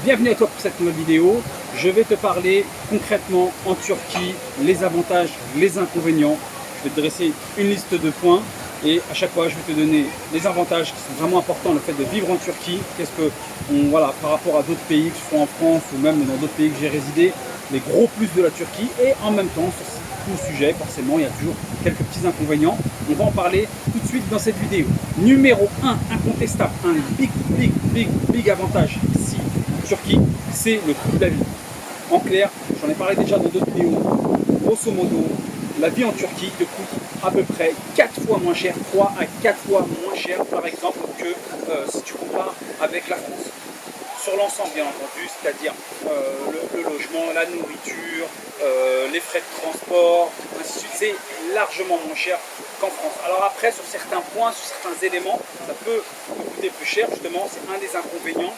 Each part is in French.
Bienvenue à toi pour cette nouvelle vidéo. Je vais te parler concrètement en Turquie, les avantages, les inconvénients. Je vais te dresser une liste de points et à chaque fois je vais te donner les avantages qui sont vraiment importants, le fait de vivre en Turquie. Qu'est-ce que, voilà, par rapport à d'autres pays, que ce soit en France ou même dans d'autres pays que j'ai résidé, les gros plus de la Turquie. Et en même temps, sur tout le sujet, forcément, il y a toujours quelques petits inconvénients. On va en parler tout de suite dans cette vidéo. Numéro 1, incontestable, un big avantage ici en Turquie, c'est le coût de la vie. En clair, j'en ai parlé déjà dans d'autres vidéos. Grosso modo, la vie en Turquie te coûte à peu près 4 fois moins cher, 3 à 4 fois moins cher par exemple que si tu compares avec la France. Sur l'ensemble bien entendu, c'est-à-dire le logement, la nourriture, les frais de transport, ainsi de suite, c'est largement moins cher qu'en France. Alors après, sur certains points, sur certains éléments, ça peut coûter plus cher, justement, c'est un des inconvénients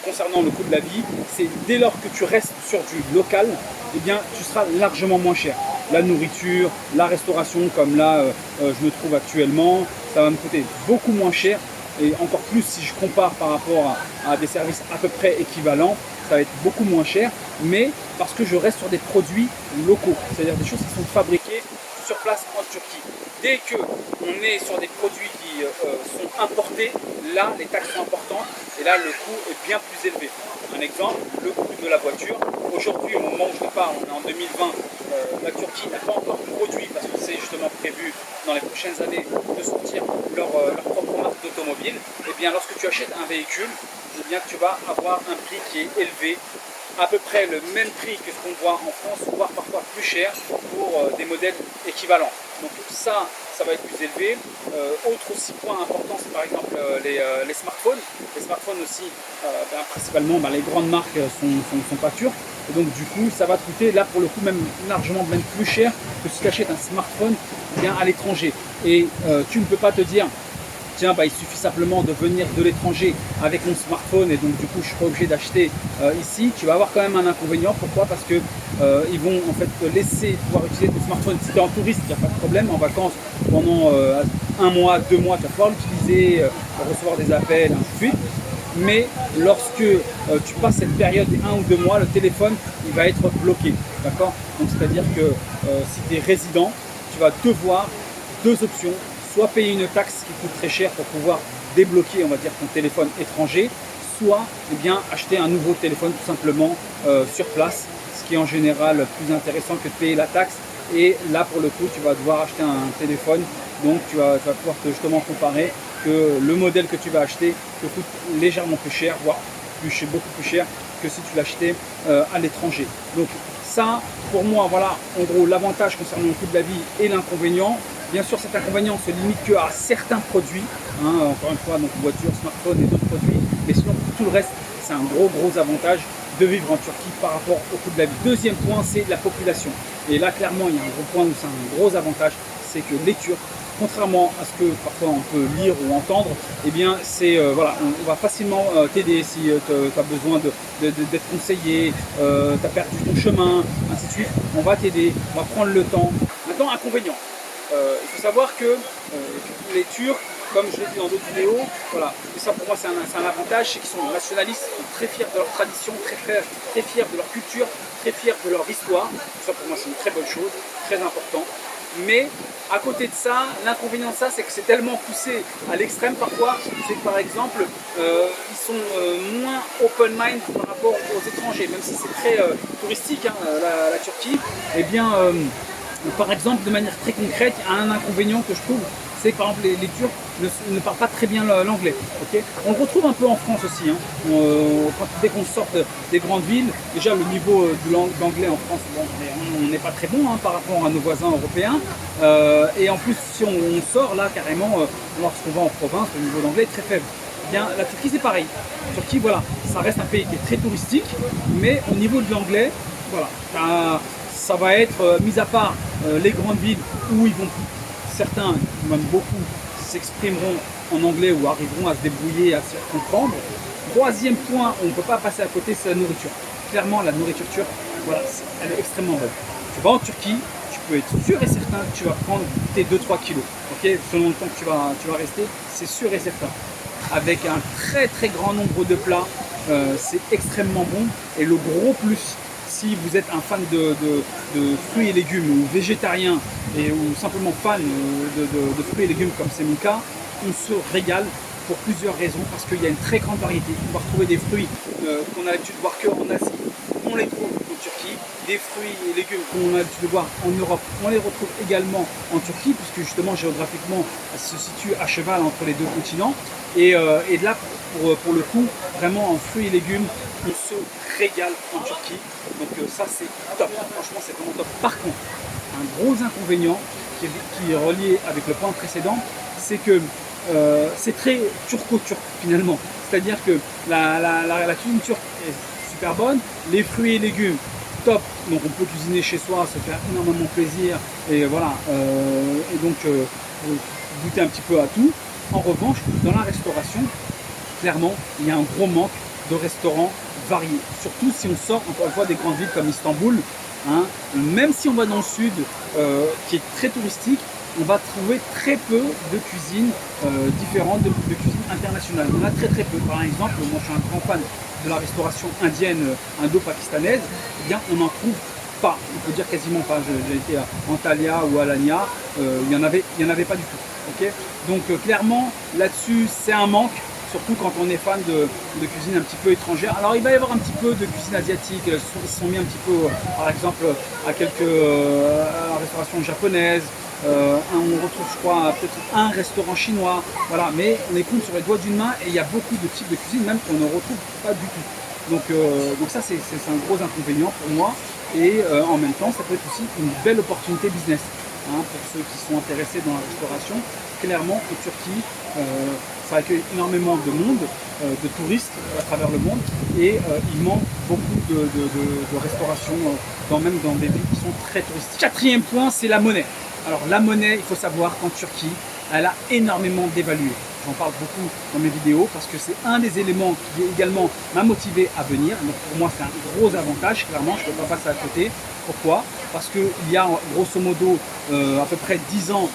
concernant le coût de la vie, c'est dès lors que tu restes sur du local, eh bien, tu seras largement moins cher. La nourriture, la restauration, comme là je me trouve actuellement, ça va me coûter beaucoup moins cher. Et encore plus si je compare par rapport à des services à peu près équivalents, ça va être beaucoup moins cher, mais parce que je reste sur des produits locaux, c'est-à-dire des choses qui sont fabriquées sur place en Turquie. Dès qu'on est sur des produits qui sont importés, là les taxes sont importantes et là le coût est bien plus élevé. Un exemple, le coût de la voiture. Aujourd'hui, au moment où je te parle, on est en 2020, la Turquie n'a pas encore produit, parce que c'est justement prévu dans les prochaines années de sortir leur propre marque d'automobile. Et bien lorsque tu achètes un véhicule, eh bien tu vas avoir un prix qui est élevé, à peu près le même prix que ce qu'on voit en France, voire parfois plus cher pour des modèles équivalents. Donc ça va être plus élevé. Autre aussi point important, c'est par exemple les smartphones. Les smartphones aussi, principalement les grandes marques sont pas turques. Et donc du coup, ça va te coûter là pour le coup même largement même plus cher que si tu achètes un smartphone bien à l'étranger. Et tu ne peux pas te dire tiens, il suffit simplement de venir de l'étranger avec mon smartphone et donc du coup je suis pas obligé d'acheter ici. Tu vas avoir quand même un inconvénient. Pourquoi? Parce que ils vont en fait te laisser pouvoir utiliser ton smartphone. Si tu es en touriste, il n'y a pas de problème. En vacances, pendant 1 mois, 2 mois, tu vas pouvoir l'utiliser pour recevoir des appels, ainsi de suite. Mais lorsque tu passes cette période des 1 ou 2 mois, le téléphone il va être bloqué. D'accord? Donc c'est-à-dire que si tu es résident, tu vas devoir deux options. Soit payer une taxe qui coûte très cher pour pouvoir débloquer, on va dire, ton téléphone étranger, soit bien acheter un nouveau téléphone tout simplement sur place, ce qui est en général plus intéressant que de payer la taxe. Et là, pour le coup, tu vas devoir acheter un téléphone, donc tu vas pouvoir justement comparer que le modèle que tu vas acheter te coûte légèrement plus cher, voire beaucoup plus cher que si tu l'achetais à l'étranger. Donc ça, pour moi, voilà, en gros, l'avantage concernant le coût de la vie et l'inconvénient. Bien sûr, cet inconvénient se limite qu'à certains produits, encore une fois, donc voiture, smartphone et d'autres produits, mais sinon pour tout le reste, c'est un gros avantage de vivre en Turquie par rapport au coût de la vie. Deuxième point, c'est la population. Et là, clairement, il y a un gros point où c'est un gros avantage, c'est que les Turcs, contrairement à ce que parfois on peut lire ou entendre, eh bien, c'est voilà, on va facilement t'aider si tu as besoin d'être conseillé, tu as perdu ton chemin, ainsi de suite. On va t'aider, on va prendre le temps. Maintenant, inconvénient. Il faut savoir que les Turcs, comme je l'ai dit dans d'autres vidéos, voilà, et ça pour moi c'est un avantage, c'est qu'ils sont nationalistes, ils sont très fiers de leur tradition, très fiers de leur culture, très fiers de leur histoire. Ça pour moi c'est une très bonne chose, très important. Mais à côté de ça, l'inconvénient de ça, c'est que c'est tellement poussé à l'extrême parfois, c'est que par exemple, ils sont moins open mind par rapport aux étrangers, même si c'est très touristique la Turquie, eh bien par exemple, de manière très concrète, il y a un inconvénient que je trouve, c'est que par exemple les Turcs ne parlent pas très bien l'anglais. Okay, on le retrouve un peu en France aussi. Dès qu'on sort des grandes villes, déjà le niveau d'anglais en France, bon, on n'est pas très bon par rapport à nos voisins européens. Et en plus, si on sort là carrément, lorsqu'on va en province, le niveau d'anglais est très faible. Eh bien, la Turquie c'est pareil. La Turquie, voilà, ça reste un pays qui est très touristique, mais au niveau de l'anglais, voilà, ça va être, mis à part les grandes villes où ils vont, certains, même beaucoup, s'exprimeront en anglais ou arriveront à se débrouiller, à se comprendre. Troisième point, on ne peut pas passer à côté, c'est la nourriture. Clairement, la nourriture turque, voilà, elle est extrêmement bonne. Tu vas en Turquie, tu peux être sûr et certain que tu vas prendre tes 2-3 kilos. Okay, selon le temps que tu vas rester, c'est sûr et certain. Avec un très grand nombre de plats c'est extrêmement bon. Et le gros plus, si vous êtes un fan de fruits et légumes ou végétarien ou simplement fan de fruits et légumes comme c'est mon cas, on se régale pour plusieurs raisons, parce qu'il y a une très grande variété. On va retrouver des fruits qu'on a l'habitude de voir qu'en Asie, on les trouve en Turquie. Des fruits et légumes qu'on a l'habitude de voir en Europe, on les retrouve également en Turquie, puisque justement géographiquement, elle se situe à cheval entre les deux continents. Et là, pour le coup, vraiment en fruits et légumes, on se régale en Turquie. Donc ça, c'est top. Franchement, c'est vraiment top. Par contre, un gros inconvénient qui est relié avec le point précédent, c'est que c'est très turco-turc finalement. C'est-à-dire que la cuisine turque est super bonne, les fruits et légumes top, donc on peut cuisiner chez soi, se faire énormément plaisir et voilà, et donc goûter un petit peu à tout. En revanche, dans la restauration, clairement, il y a un gros manque de restaurants variés, surtout si on sort encore une fois des grandes villes comme Istanbul, hein. Même si on va dans le sud, qui est très touristique, on va trouver très peu de cuisines différentes, de cuisine internationale. On a très peu. Par exemple, moi je suis un grand fan de la restauration indienne, indo-pakistanaise, eh bien on n'en trouve pas. On peut dire quasiment pas. J'ai été à Antalya ou à Alanya, il n'y en avait pas du tout. Okay, donc clairement, là-dessus, c'est un manque. Surtout quand on est fan de cuisine un petit peu étrangère. Alors il va y avoir un petit peu de cuisine asiatique, ils se sont mis un petit peu, par exemple, à quelques restaurations japonaises. On retrouve, je crois, peut-être un restaurant chinois, voilà, mais on les compte sur les doigts d'une main et il y a beaucoup de types de cuisine même qu'on ne retrouve pas du tout. Donc ça, c'est un gros inconvénient pour moi et en même temps, ça peut être aussi une belle opportunité business. Hein, pour ceux qui sont intéressés dans la restauration. Clairement, en Turquie, ça accueille énormément de monde, de touristes à travers le monde, et il manque beaucoup de restauration, même dans des villes qui sont très touristiques. Quatrième point, c'est la monnaie. Alors la monnaie, il faut savoir qu'en Turquie, elle a énormément dévalué. J'en parle beaucoup dans mes vidéos parce que c'est un des éléments qui également m'a motivé à venir. Donc pour moi, c'est un gros avantage, clairement, je ne peux pas passer à côté. Pourquoi? Parce qu'il y a grosso modo à peu près 10 ans,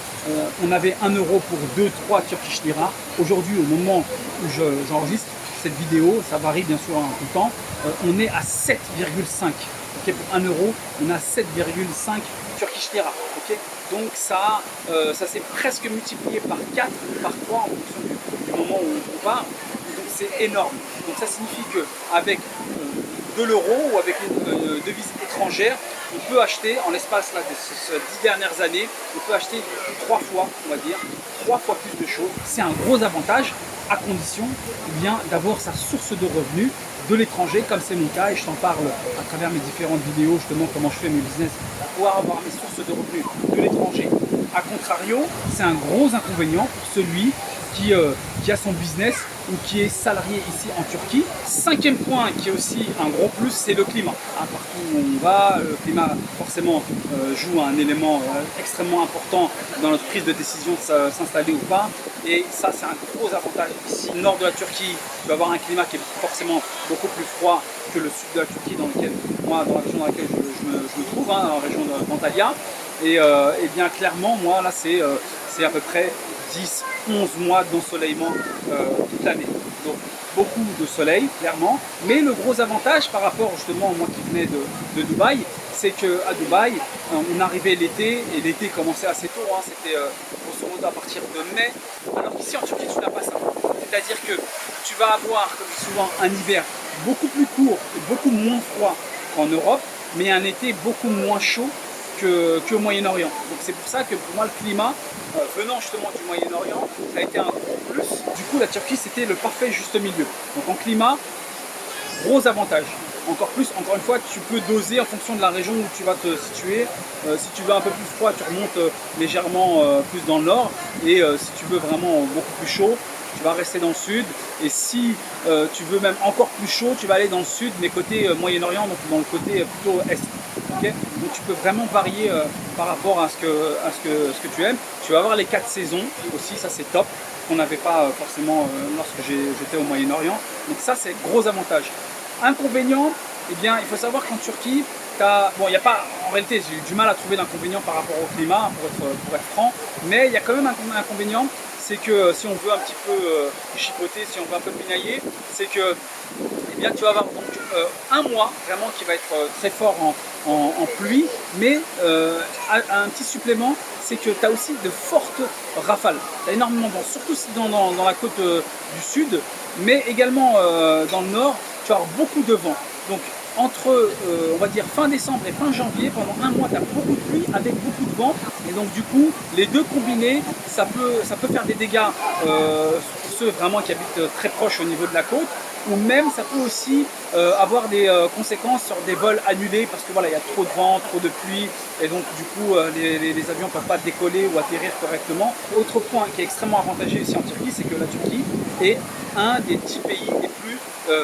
on avait 1 euro pour 2-3 Turkish lira. Aujourd'hui, au moment où j'enregistre cette vidéo, ça varie bien sûr en tout temps, on est à 7,5. Okay, pour 1 euro, on a 7,5 Turkish lira. Okay, donc ça s'est presque multiplié par 4, par 3 en fonction du moment où on part. Donc c'est énorme. Donc ça signifie qu'avec de l'euro ou avec une devise étrangère, on peut acheter en l'espace de ces 10 dernières années, on peut acheter 3 fois, on va dire, 3 fois plus de choses. C'est un gros avantage à condition d'avoir sa source de revenus de l'étranger, comme c'est mon cas, et je t'en parle à travers mes différentes vidéos, justement comment je fais mes business pour pouvoir avoir mes sources de revenus de l'étranger. A contrario, c'est un gros inconvénient pour celui qui a son business ou qui est salarié ici en Turquie. Cinquième point qui est aussi un gros plus, c'est le climat. Partout où on va, le climat forcément joue un élément extrêmement important dans notre prise de décision de s'installer ou pas. Et ça, c'est un gros avantage. Ici, au nord de la Turquie, tu vas avoir un climat qui est forcément beaucoup plus froid que le sud de la Turquie, dans la région dans laquelle je me trouve, hein, dans la région d'Antalya. Et bien clairement, moi, là, c'est à peu près 10-11 mois d'ensoleillement toute l'année. Donc beaucoup de soleil, clairement. Mais le gros avantage par rapport justement moi qui venais de Dubaï, c'est qu'à Dubaï, on arrivait l'été, et l'été commençait assez tôt, hein, c'était grosso modo à partir de mai. Alors qu'ici en Turquie, tu n'as pas ça. C'est-à-dire que tu vas avoir, comme souvent, un hiver beaucoup plus court et beaucoup moins froid qu'en Europe, mais un été beaucoup moins chaud qu'au Moyen-Orient. Donc c'est pour ça que pour moi le climat, venant justement du Moyen-Orient, ça a été un gros plus. Du coup la Turquie c'était le parfait juste milieu. Donc en climat, gros avantage. Encore une fois, tu peux doser en fonction de la région où tu vas te situer. Si tu veux un peu plus froid, tu remontes légèrement plus dans le nord. Et si tu veux vraiment beaucoup plus chaud, tu vas rester dans le sud. Et si tu veux même encore plus chaud, tu vas aller dans le sud, mais côté Moyen-Orient, donc dans le côté plutôt est. Okay, donc tu peux vraiment varier par rapport à ce que tu aimes. Tu vas avoir les 4 saisons aussi, ça c'est top, qu'on n'avait pas forcément lorsque j'étais au Moyen-Orient. Donc ça c'est gros avantage. Inconvénient, eh bien il faut savoir qu'en Turquie, il n'y a pas, en réalité j'ai eu du mal à trouver d'inconvénient par rapport au climat, pour être franc, mais il y a quand même un inconvénient, c'est que si on veut un petit peu chipoter, si on veut un peu pinailler, c'est que eh bien, tu vas avoir donc, un mois vraiment qui va être très fort en pluie, mais un petit supplément, c'est que tu as aussi de fortes rafales. Tu as énormément de vent, surtout dans la côte du sud, mais également dans le nord, tu vas avoir beaucoup de vent. Donc entre, on va dire, fin décembre et fin janvier, pendant un mois, tu as beaucoup de pluie avec beaucoup de vent. Et donc du coup, les deux combinés, ça peut faire des dégâts pour ceux vraiment qui habitent très proche au niveau de la côte. Ou même ça peut aussi avoir des conséquences sur des vols annulés parce que voilà, il y a trop de vent, trop de pluie et donc du coup les avions ne peuvent pas décoller ou atterrir correctement. Autre point qui est extrêmement avantageux ici en Turquie, c'est que la Turquie est un des 10 pays les plus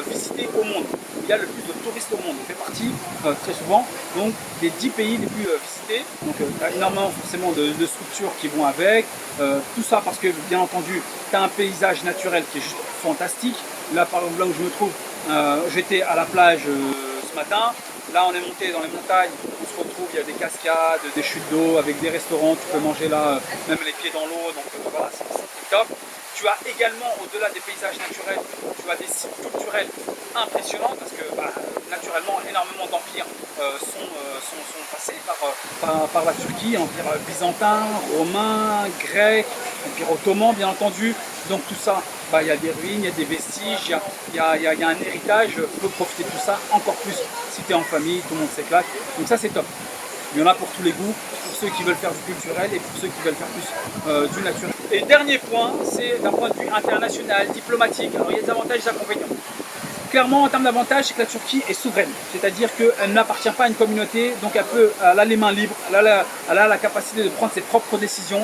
visités au monde. Il y a le plus de touristes au monde, il fait partie très souvent donc des 10 pays les plus visités. Donc tu as énormément forcément de structures qui vont avec, tout ça parce que bien entendu tu as un paysage naturel qui est juste fantastique. Là, par exemple, là où je me trouve, j'étais à la plage ce matin. Là, on est monté dans les montagnes. On se retrouve, il y a des cascades, des chutes d'eau avec des restaurants. Tu peux manger là, même les pieds dans l'eau. Donc voilà, c'est top. Tu as également, au-delà des paysages naturels, tu as des sites culturels impressionnants parce que naturellement, énormément d'empires sont passés par la Turquie, empire byzantin, romain, grec, empire ottoman bien entendu. Donc tout ça, il y a des ruines, il y a des vestiges, il y a un héritage, tu peux profiter de tout ça encore plus si tu es en famille, tout le monde s'éclate. Donc ça c'est top. Il y en a pour tous les goûts, pour ceux qui veulent faire du culturel et pour ceux qui veulent faire plus du naturel. Et dernier point, c'est d'un point de vue international, diplomatique. Alors il y a des avantages et des inconvénients. Clairement, en termes d'avantages, c'est que la Turquie est souveraine, c'est-à-dire qu'elle n'appartient pas à une communauté, donc elle a les mains libres, elle a la capacité de prendre ses propres décisions.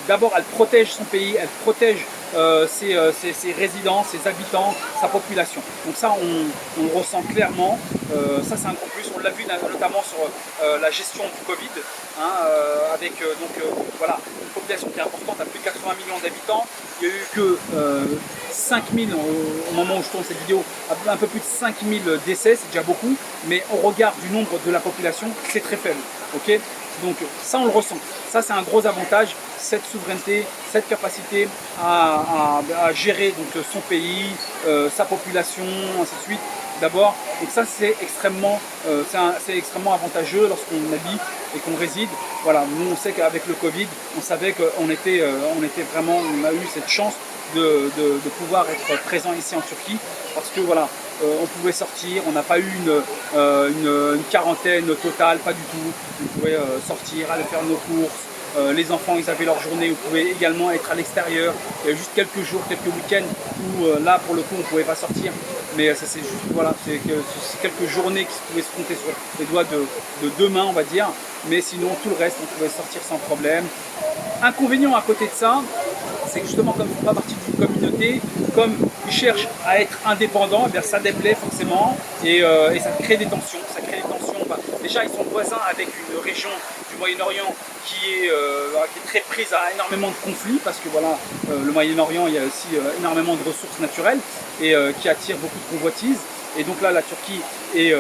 D'abord, elle protège son pays, elle protège ses résidents, ses habitants, sa population. Donc ça, on le ressent clairement. Ça, c'est un gros plus. On l'a vu notamment sur la gestion du Covid, avec voilà, une population qui est importante, à plus de 80 millions d'habitants. Il n'y a eu que 5000 au moment où je tourne cette vidéo, un peu plus de 5000 décès, c'est déjà beaucoup, mais au regard du nombre de la population, c'est très faible. Okay, donc ça, on le ressent. Ça, c'est un gros avantage, cette souveraineté, cette capacité à gérer donc, son pays, sa population, ainsi de suite. D'abord, donc ça c'est extrêmement avantageux lorsqu'on habite et qu'on réside. Voilà, nous on sait qu'avec le Covid, on savait qu'on était vraiment, on a eu cette chance de pouvoir être présent ici en Turquie parce que voilà, on pouvait sortir, on n'a pas eu une quarantaine totale, pas du tout. On pouvait sortir, aller faire nos courses. Les enfants, ils avaient leur journée, vous pouvez également être à l'extérieur. Il y a juste quelques jours, quelques week-ends où là, pour le coup, on ne pouvait pas sortir. Mais ça, c'est juste, voilà, c'est quelques journées qui pouvaient se compter sur les doigts de deux mains, on va dire. Mais sinon, tout le reste, on pouvait sortir sans problème. Inconvénient à côté de ça, c'est que justement, comme ils ne font pas partie d'une communauté, comme ils cherchent à être indépendants, eh bien, ça déplaît forcément et ça crée des tensions. Ça crée des tensions. Déjà, ils sont voisins avec une région du Moyen-Orient qui est très prise à énormément de conflits parce que voilà, le Moyen-Orient, il y a aussi énormément de ressources naturelles et qui attire beaucoup de convoitises. Et donc là, la Turquie est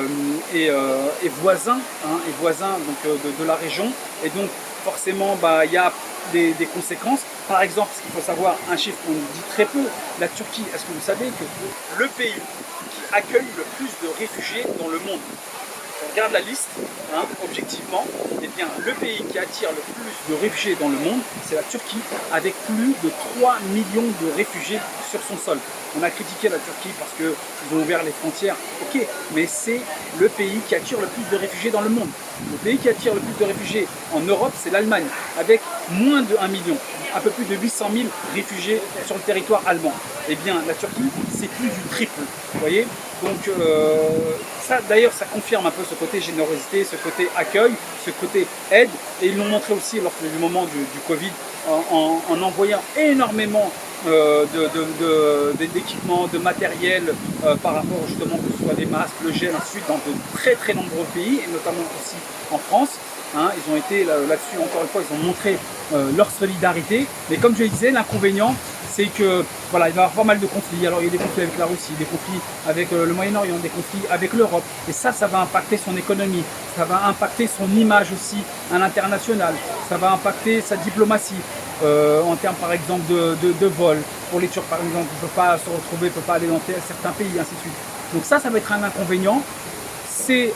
voisin donc, de la région. Et donc forcément, il y a des conséquences. Par exemple, ce qu'il faut savoir, un chiffre qu'on dit très peu, la Turquie, est-ce que vous savez que le pays qui accueille le plus de réfugiés dans le monde, on regarde la liste, objectivement, eh bien, le pays qui attire le plus de réfugiés dans le monde, c'est la Turquie, avec plus de 3 millions de réfugiés sur son sol. On a critiqué la Turquie parce qu'ils ont ouvert les frontières, ok, mais c'est le pays qui attire le plus de réfugiés dans le monde. Le pays qui attire le plus de réfugiés en Europe, c'est l'Allemagne, avec moins de 1 million, un peu plus de 800 000 réfugiés sur le territoire allemand. Eh bien, la Turquie, c'est plus du triple, vous voyez. Donc, ça, d'ailleurs, ça confirme un peu ce côté générosité, ce côté accueil, ce côté aide. Et ils l'ont montré aussi lors du moment du Covid, en envoyant énormément d'équipements, de matériel par rapport justement que ce soit des masques, le gel, ensuite dans de très très nombreux pays, et notamment aussi en France. Ils ont été là-dessus, encore une fois, ils ont montré leur solidarité. Mais comme je le disais, l'inconvénient, c'est que voilà, il va y avoir pas mal de conflits. Alors il y a des conflits avec la Russie, des conflits avec le Moyen-Orient, des conflits avec l'Europe. Et ça va impacter son économie, ça va impacter son image aussi à l'international, ça va impacter sa diplomatie en termes par exemple de vol. Pour les Turcs par exemple, il ne peut pas se retrouver, il ne peut pas aller dans certains pays, ainsi de suite. Donc ça va être un inconvénient. C'est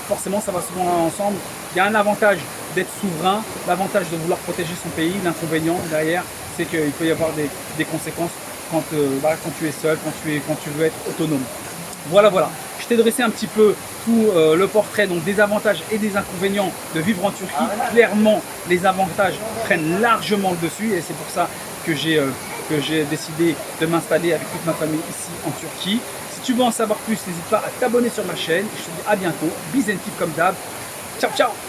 forcément ça va souvent ensemble. Il y a un avantage d'être souverain, l'avantage de vouloir protéger son pays, l'inconvénient derrière, c'est qu'il peut y avoir des conséquences quand tu es seul, quand tu veux être autonome. Voilà. Je t'ai dressé un petit peu tout le portrait donc des avantages et des inconvénients de vivre en Turquie. Clairement, les avantages prennent largement le dessus et c'est pour ça que j'ai décidé de m'installer avec toute ma famille ici en Turquie. Si tu veux en savoir plus, n'hésite pas à t'abonner sur ma chaîne. Je te dis à bientôt. Bis and keep comme d'hab. Ciao, ciao!